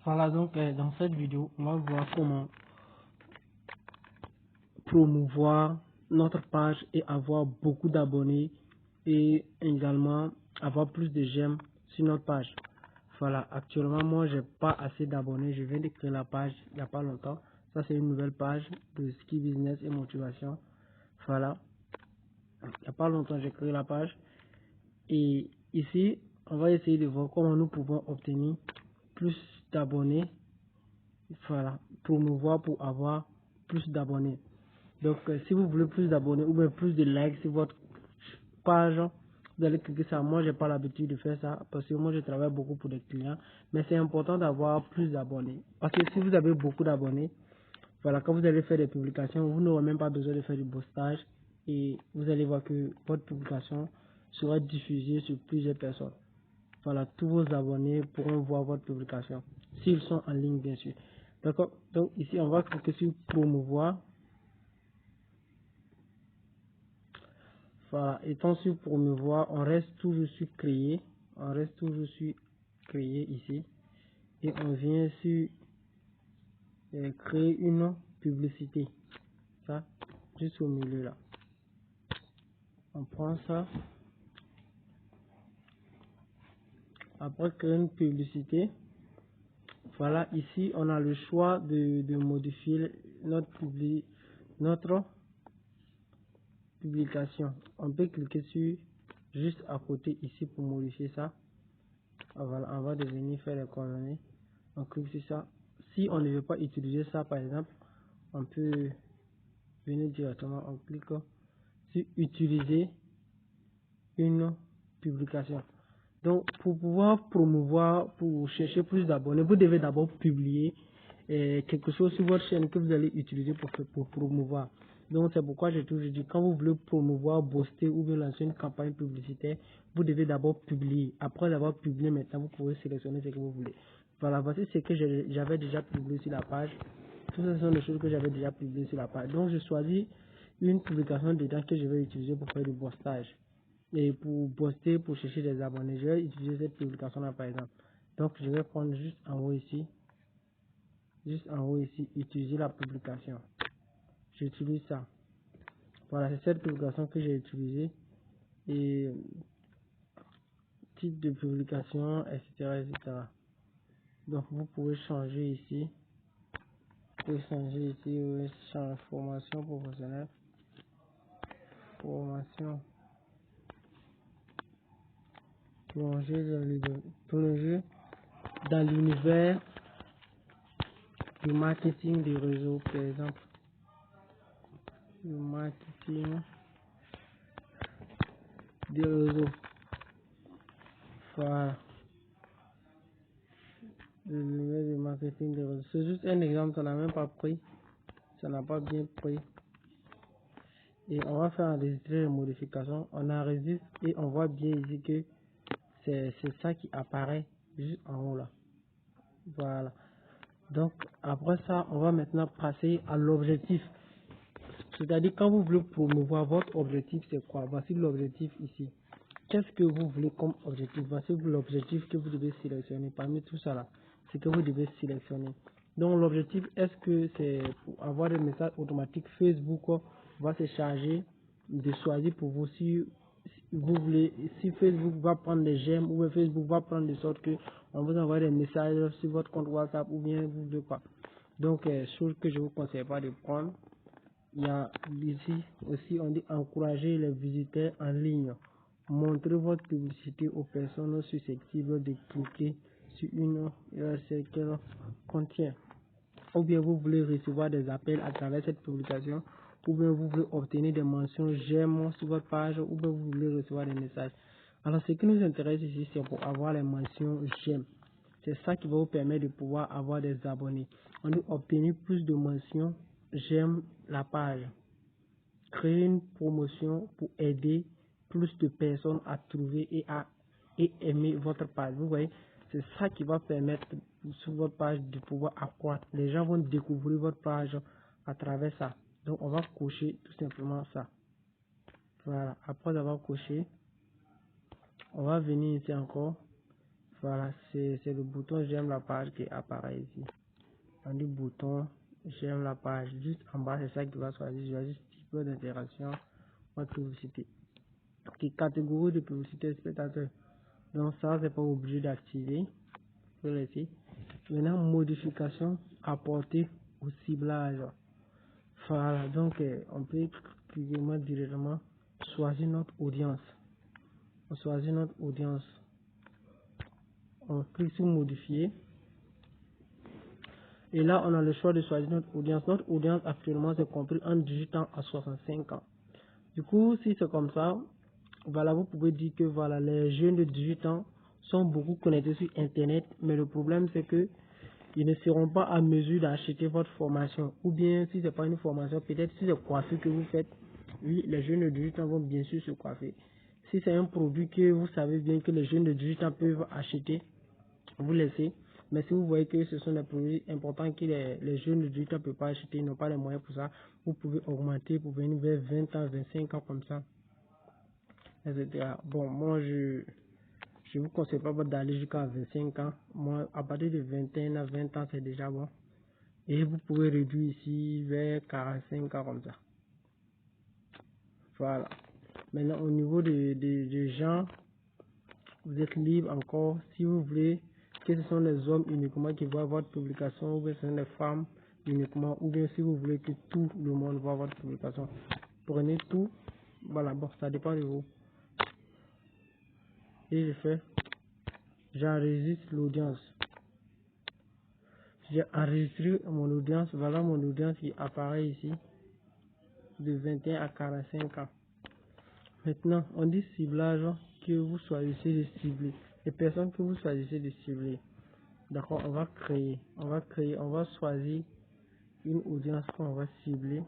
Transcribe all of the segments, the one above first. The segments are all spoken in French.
Voilà, donc dans cette vidéo, on va voir comment promouvoir notre page et avoir beaucoup d'abonnés et également avoir plus de j'aime sur notre page. Voilà, actuellement moi j'ai pas assez d'abonnés, je viens de créer la page il n'y a pas longtemps. Ça c'est une nouvelle page de ski business et motivation. Voilà, il n'y a pas longtemps j'ai créé la page et ici on va essayer de voir comment nous pouvons obtenir plus d'abonnés. Voilà, promouvoir pour avoir plus d'abonnés. Donc si vous voulez plus d'abonnés ou bien plus de likes sur votre page, vous allez cliquer ça. Moi j'ai pas l'habitude de faire ça parce que moi je travaille beaucoup pour des clients, mais c'est important d'avoir plus d'abonnés parce que si vous avez beaucoup d'abonnés, voilà, quand vous allez faire des publications, vous n'aurez même pas besoin de faire du boostage et vous allez voir que votre publication sera diffusée sur plusieurs personnes. Voilà, tous vos abonnés pourront voir votre publication s'ils sont en ligne, bien sûr. D'accord. Donc ici on va cliquer sur promouvoir. Voilà, étant sur promouvoir, on reste toujours sur créer. On reste toujours sur créer ici. Et on vient sur créer une publicité. Ça, juste au milieu là. On prend ça. Après créer une publicité. Voilà, ici on a le choix de modifier notre publication. On peut cliquer sur juste à côté ici pour modifier ça. Voilà, on va devenir faire les coordonnées. On clique sur ça. Si on ne veut pas utiliser ça par exemple, on peut venir directement, on clique sur utiliser une publication. Donc pour pouvoir promouvoir, pour chercher plus d'abonnés, vous devez d'abord publier quelque chose sur votre chaîne que vous allez utiliser pour promouvoir. Donc c'est pourquoi j'ai toujours dit, quand vous voulez promouvoir, booster ou bien lancer une campagne publicitaire, vous devez d'abord publier. Après avoir publié, maintenant vous pouvez sélectionner ce que vous voulez. Voilà, voici ce que j'avais déjà publié sur la page. Toutes ces sont les choses que j'avais déjà publiées sur la page. Donc je choisis une publication dedans que je vais utiliser pour faire du boostage. Et pour poster, pour chercher des abonnés, je vais utiliser cette publication là par exemple. Donc je vais prendre juste en haut ici, utiliser la publication. J'utilise ça. Voilà, c'est cette publication que j'ai utilisée. Et type de publication, etc., etc. Donc vous pouvez changer ici. Vous pouvez changer ici, oui, changer formation professionnelle. Formation. Plonger dans l'univers du marketing des réseaux, par exemple. Le marketing des réseaux. Voilà. Le marketing des réseaux. C'est juste un exemple, ça n'a même pas pris. Ça n'a pas bien pris. Et on va faire enregistrer les modifications. On enregistre et on voit bien ici que c'est ça qui apparaît juste en haut là. Voilà. Donc après ça, on va maintenant passer à l'objectif. C'est-à-dire quand vous voulez promouvoir votre objectif, c'est quoi? Voici l'objectif ici. Qu'est-ce que vous voulez comme objectif? Voici l'objectif que vous devez sélectionner. Parmi tout ça là, c'est que vous devez sélectionner. Donc l'objectif, est-ce que c'est pour avoir des messages automatiques? Facebook va se charger de choisir pour vous si vous voulez, si Facebook va prendre des j'aime ou Facebook va prendre de sorte que on vous envoie des messages sur votre compte WhatsApp ou bien vous voulez quoi. Donc chose que je vous conseille pas de prendre. Il y a ici aussi, on dit encourager les visiteurs en ligne. Montrez votre publicité aux personnes susceptibles de cliquer sur une URL qu'elle contient. Ou bien vous voulez recevoir des appels à travers cette publication, ou bien vous voulez obtenir des mentions j'aime sur votre page, ou bien vous voulez recevoir des messages. Alors ce qui nous intéresse ici, c'est pour avoir les mentions j'aime. C'est ça qui va vous permettre de pouvoir avoir des abonnés. On doit obtenir plus de mentions j'aime la page. Créer une promotion pour aider plus de personnes à trouver et aimer votre page. Vous voyez, c'est ça qui va permettre sur votre page de pouvoir accroître. Les gens vont découvrir votre page à travers ça. Donc on va cocher tout simplement ça. Voilà, après avoir coché, on va venir ici encore Voilà, c'est le bouton j'aime la page qui apparaît ici. On dit bouton j'aime la page. Juste en bas, c'est ça qui va choisir. Je vais juste type d'interaction, votre publicité. Ok, catégorie de publicité spectateur. Donc ça, c'est pas obligé d'activer. Je vais laisser. Maintenant, modification apportée au ciblage. Voilà, donc on peut directement choisir notre audience. On choisit notre audience. On clique sur modifier. Et là, on a le choix de choisir notre audience. Notre audience actuellement, c'est compris entre 18 ans à 65 ans. Du coup, si c'est comme ça, voilà, vous pouvez dire que voilà, les jeunes de 18 ans sont beaucoup connectés sur Internet, mais le problème c'est que ils ne seront pas à mesure d'acheter votre formation. Ou bien, si c'est pas une formation, peut-être si c'est coiffure que vous faites, oui, les jeunes de 18 ans vont bien sûr se coiffer. Si c'est un produit que vous savez bien que les jeunes de 18 ans peuvent acheter, vous laissez. Mais si vous voyez que ce sont des produits importants que les jeunes de 18 ans ne peuvent pas acheter, ils n'ont pas les moyens pour ça, vous pouvez augmenter pour venir vers 20 ans, 25 ans comme ça, etc. Bon, moi, je vous conseille pas d'aller jusqu'à 25 ans. Moi, à partir de 21 à 20 ans, c'est déjà bon. Et vous pouvez réduire ici vers 45 ans comme ça. Voilà. Maintenant, au niveau des gens, vous êtes libre encore. Si vous voulez que ce sont les hommes uniquement qui voient votre publication, ou bien ce sont les femmes uniquement, ou bien si vous voulez que tout le monde voit votre publication, prenez tout. Voilà, bon, ça dépend de vous. Et je fais, j'enregistre l'audience. J'ai enregistré mon audience. Voilà mon audience qui apparaît ici, de 21 à 45 ans. Maintenant, on dit ciblage que vous choisissez de cibler. Les personnes que vous choisissez de cibler. D'accord, on va choisir une audience qu'on va cibler.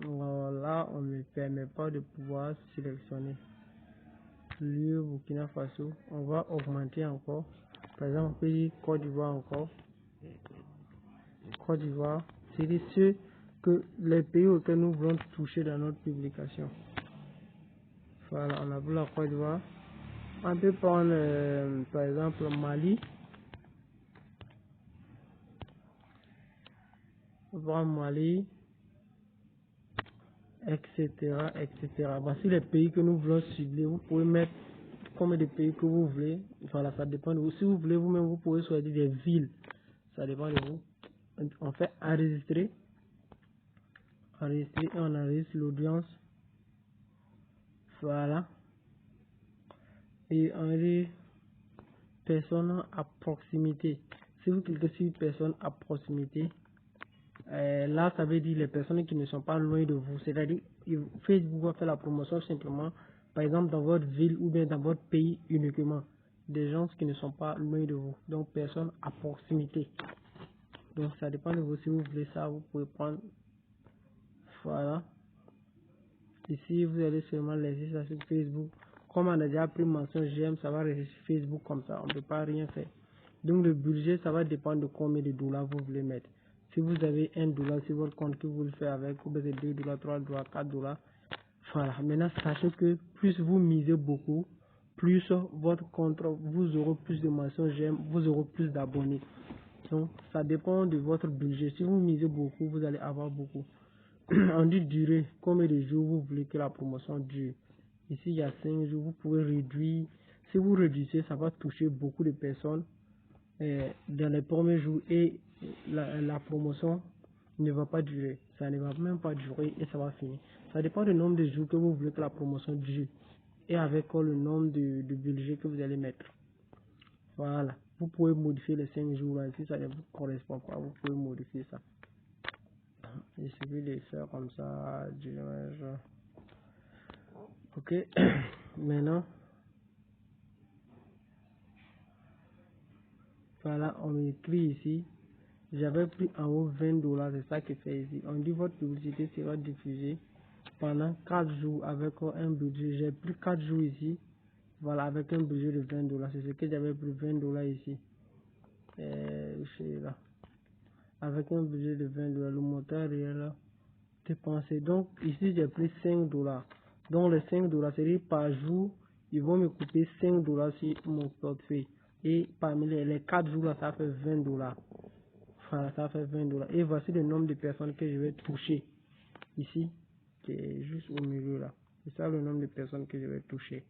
Voilà, on ne me permet pas de pouvoir sélectionner. Lieu Burkina Faso, on va augmenter encore. Par exemple, on peut dire Côte d'Ivoire encore. Côte d'Ivoire, c'est ceux que les pays auxquels nous voulons toucher dans notre publication. Voilà, on a vu la Côte d'Ivoire. On peut prendre par exemple Mali. On peut prendre Mali, etc. etc. Voici les pays que nous voulons cibler. Vous pouvez mettre combien de pays que vous voulez. Voilà, ça dépend de vous. Si vous voulez vous-même, vous pouvez choisir des villes. Ça dépend de vous. On fait enregistrer. Enregistrer et on enregistre l'audience. Voilà. Et on dit personne à proximité. Si vous cliquez sur personne à proximité, là ça veut dire les personnes qui ne sont pas loin de vous. C'est-à-dire Facebook va faire la promotion simplement, par exemple dans votre ville ou bien dans votre pays uniquement. Des gens qui ne sont pas loin de vous. Donc personne à proximité. Donc ça dépend de vous. Si vous voulez ça, vous pouvez prendre. Voilà. Ici vous allez seulement laisser ça sur Facebook. Comme on a déjà pris mention j'aime, ça va rester sur Facebook comme ça. On ne peut pas rien faire. Donc le budget, ça va dépendre de combien de dollars vous voulez mettre. Si vous avez $1 sur votre compte que vous le faites avec, ou bien $2, $3, $4. Voilà. Maintenant, sachez que plus vous misez beaucoup, plus votre compte, vous aurez plus de mentions j'aime, vous aurez plus d'abonnés. Donc, ça dépend de votre budget. Si vous misez beaucoup, vous allez avoir beaucoup. On dit durée, combien de jours vous voulez que la promotion dure. Ici, il y a 5 jours, vous pouvez réduire. Si vous réduisez, ça va toucher beaucoup de personnes dans les premiers jours et la promotion ne va pas durer. Ça ne va même pas durer et ça va finir. Ça dépend du nombre de jours que vous voulez que la promotion dure et avec le nombre de budget que vous allez mettre. Voilà. Vous pouvez modifier les 5 jours là. Si ça ne vous correspond pas, vous pouvez modifier ça. Il suffit de faire comme ça. Ok. Maintenant, voilà, on écrit ici. J'avais pris en haut $20, c'est ça qui fait ici. On dit votre publicité sera diffusée pendant 4 jours avec un budget. J'ai pris 4 jours ici. Voilà, avec un budget de $20. C'est ce que j'avais pris $20 ici. Là. Avec un budget de $20, le montant réel dépensé. Donc ici j'ai pris $5. Donc les $5, c'est par jour, ils vont me couper 5 $ sur mon portefeuille. Et parmi les 4 jours là, ça fait 20 $. Voilà, ça fait 20 $. Et voici le nombre de personnes que je vais toucher. Ici, qui est juste au milieu là. C'est ça le nombre de personnes que je vais toucher.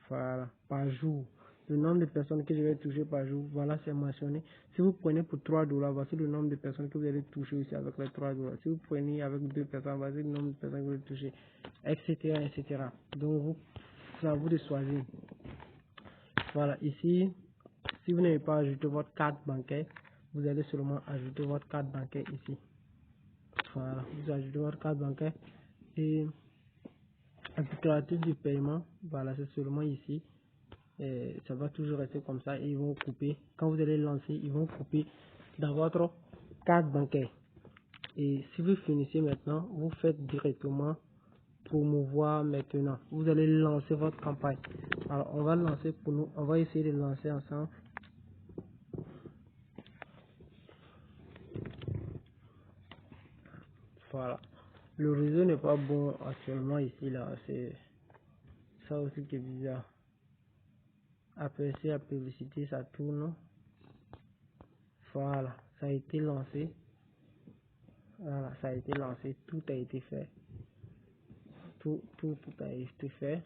Voilà, par jour. Le nombre de personnes que je vais toucher par jour, voilà, c'est mentionné. Si vous prenez pour 3 $, voici le nombre de personnes que vous allez toucher aussi avec les 3 $. Si vous prenez avec 2 personnes, voici le nombre de personnes que vous allez toucher, etc., etc. Donc, c'est à vous de choisir. Voilà, ici, si vous n'avez pas ajouté votre carte bancaire, vous allez seulement ajouter votre carte bancaire ici. Voilà, vous ajoutez votre carte bancaire et applicatif du paiement, voilà, c'est seulement ici. Et ça va toujours rester comme ça et ils vont couper. Quand vous allez lancer, ils vont couper dans votre carte bancaire. Et si vous finissez maintenant, vous faites directement promouvoir maintenant. Vous allez lancer votre campagne. Alors, on va lancer pour nous. On va essayer de lancer ensemble. Voilà. Le réseau n'est pas bon actuellement ici, là. C'est ça aussi qui est bizarre. Après la publicité, ça tourne. Voilà, ça a été lancé. Voilà, ça a été lancé. Tout a été fait. Tout a été fait.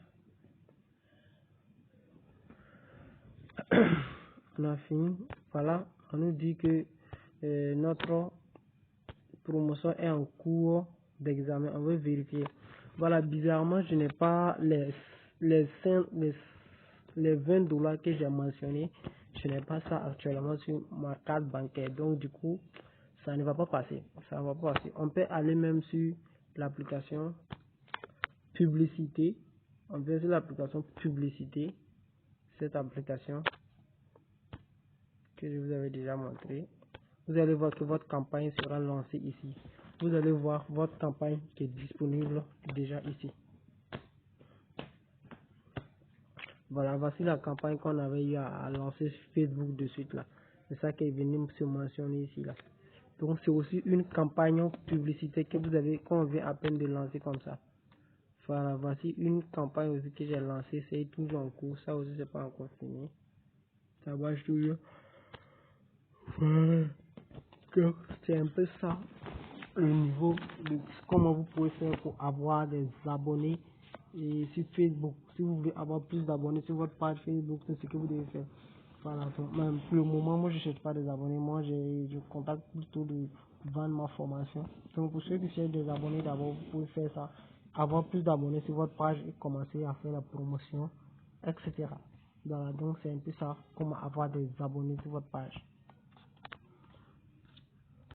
On a fini. Voilà, on nous dit que notre promotion est en cours d'examen. On veut vérifier. Voilà, bizarrement, je n'ai pas les 20 $ que j'ai mentionné. Je n'ai pas ça actuellement sur ma carte bancaire. Donc, du coup, ça ne va pas passer. Ça ne va pas passer. On peut aller même sur l'application publicité. On peut sur l'application publicité. Cette application que je vous avais déjà montré. Vous allez voir que votre campagne sera lancée ici. Vous allez voir votre campagne qui est disponible déjà ici. Voilà, voici la campagne qu'on avait eu à lancer sur Facebook de suite là. C'est ça qui est venu se mentionner ici là. Donc c'est aussi une campagne publicité que vous avez, qu'on vient à peine de lancer comme ça. Voilà, voici une campagne aussi que j'ai lancée, c'est toujours en cours. Ça aussi c'est pas encore fini. Ça marche toujours. Voilà. Donc, c'est un peu ça le niveau de comment vous pouvez faire pour avoir des abonnés et sur Facebook. Si vous voulez avoir plus d'abonnés sur votre page Facebook, c'est ce que vous devez faire. Voilà, donc, même pour le moment, moi je ne cherche pas des abonnés, moi je contacte plutôt de vendre ma formation. Donc pour ceux qui cherchent des abonnés, d'abord vous pouvez faire ça, avoir plus d'abonnés sur votre page et commencer à faire la promotion, etc. Voilà, donc c'est un peu ça, comment avoir des abonnés sur votre page.